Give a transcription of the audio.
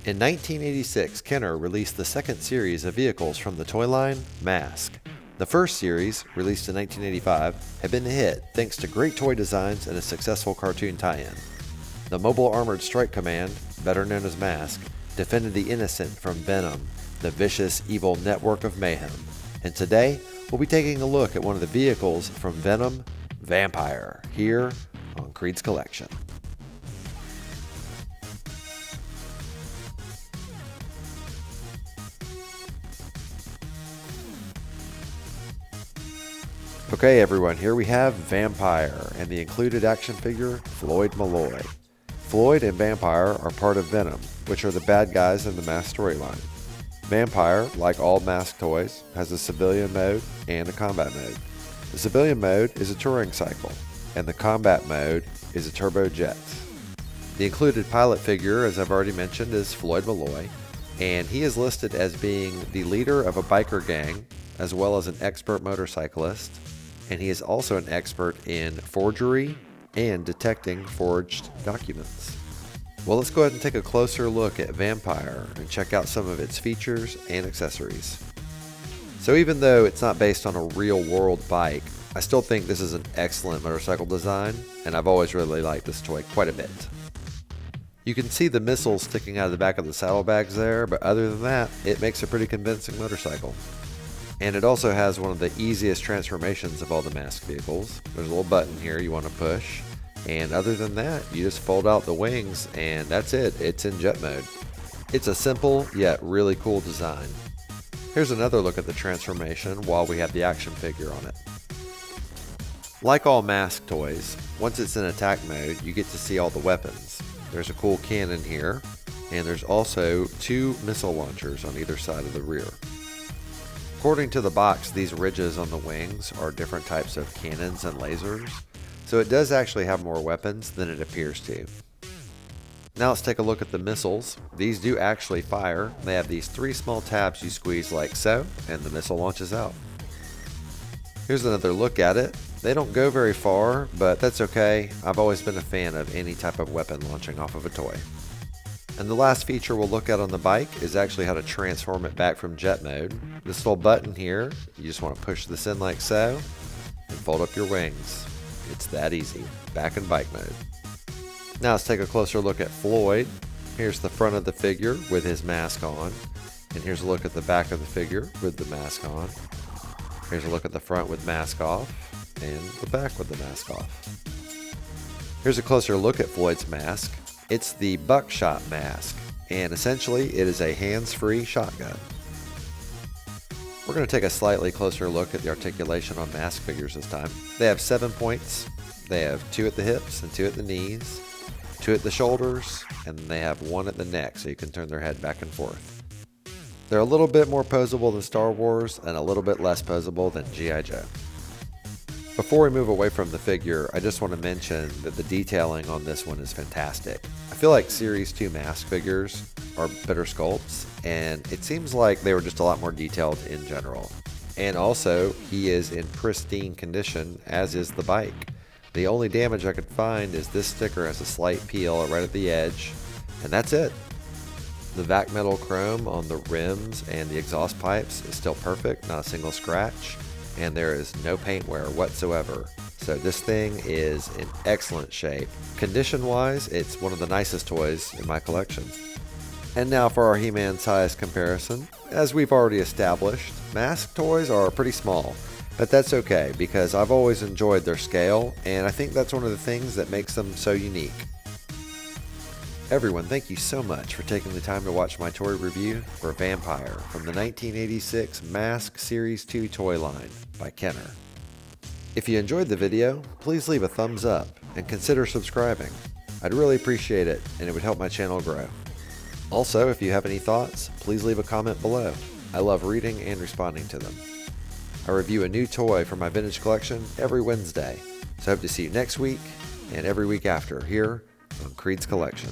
In 1986, Kenner released the second series of vehicles from the toy line, m.a.s.k. The first series, released in 1985, had been a hit thanks to great toy designs and a successful cartoon tie-in. The Mobile Armored Strike Command, better known as m.a.s.k, defended the innocent from VENOM, the vicious, evil network of mayhem. And today, we'll be taking a look at one of the vehicles from VENOM, Vampire, here on Creed's Collection. Okay everyone, here we have Vampire and the included action figure, Floyd Malloy. Floyd and Vampire are part of VENOM, which are the bad guys in the m.a.s.k storyline. Vampire, like all m.a.s.k toys, has a civilian mode and a combat mode. The civilian mode is a touring cycle, and the combat mode is a turbojet. The included pilot figure, as I've already mentioned, is Floyd Malloy, and he is listed as being the leader of a biker gang, as well as an expert motorcyclist, and he is also an expert in forgery and detecting forged documents. Well, let's go ahead and take a closer look at Vampire and check out some of its features and accessories. So even though it's not based on a real-world bike, I still think this is an excellent motorcycle design, and I've always really liked this toy quite a bit. You can see the missiles sticking out of the back of the saddlebags there, but other than that, it makes a pretty convincing motorcycle. And it also has one of the easiest transformations of all the m.a.s.k vehicles. There's a little button here you want to push, and other than that, you just fold out the wings and that's it. It's in jet mode. It's a simple yet really cool design. Here's another look at the transformation while we have the action figure on it. Like all m.a.s.k toys, once it's in attack mode, you get to see all the weapons. There's a cool cannon here, and there's also 2 missile launchers on either side of the rear. According to the box, these ridges on the wings are different types of cannons and lasers, so it does actually have more weapons than it appears to. Now let's take a look at the missiles. These do actually fire. They have these 3 small tabs you squeeze like so, and the missile launches out. Here's another look at it. They don't go very far, but that's okay. I've always been a fan of any type of weapon launching off of a toy. And the last feature we'll look at on the bike is actually how to transform it back from jet mode. This little button here, you just want to push this in like so, and fold up your wings. It's that easy, back in bike mode. Now let's take a closer look at Floyd. Here's the front of the figure with his mask on, and here's a look at the back of the figure with the mask on. Here's a look at the front with mask off, and the back with the mask off. Here's a closer look at Floyd's mask. It's the buckshot mask, and essentially it is a hands-free shotgun. We're going to take a slightly closer look at the articulation on m.a.s.k figures this time. They have 7 points. They have 2 at the hips and 2 at the knees, 2 at the shoulders, and they have 1 at the neck so you can turn their head back and forth. They're a little bit more posable than Star Wars and a little bit less posable than G.I. Joe. Before we move away from the figure, I just want to mention that the detailing on this one is fantastic. I feel like Series 2 m.a.s.k figures are better sculpts, and it seems like they were just a lot more detailed in general. And also, he is in pristine condition, as is the bike. The only damage I could find is this sticker has a slight peel right at the edge, and that's it. The vac metal chrome on the rims and the exhaust pipes is still perfect, not a single scratch. And there is no paint wear whatsoever. So this thing is in excellent shape. Condition wise, it's one of the nicest toys in my collection. And now for our He-Man size comparison. As we've already established, m.a.s.k toys are pretty small, but that's okay because I've always enjoyed their scale, and I think that's one of the things that makes them so unique. Everyone, thank you so much for taking the time to watch my toy review for Vampire from the 1986 m.a.s.k Series 2 toy line by Kenner. If you enjoyed the video, please leave a thumbs up and consider subscribing. I'd really appreciate it, and it would help my channel grow. Also, if you have any thoughts, please leave a comment below. I love reading and responding to them. I review a new toy from my vintage collection every Wednesday, so I hope to see you next week and every week after here on Creed's Collection.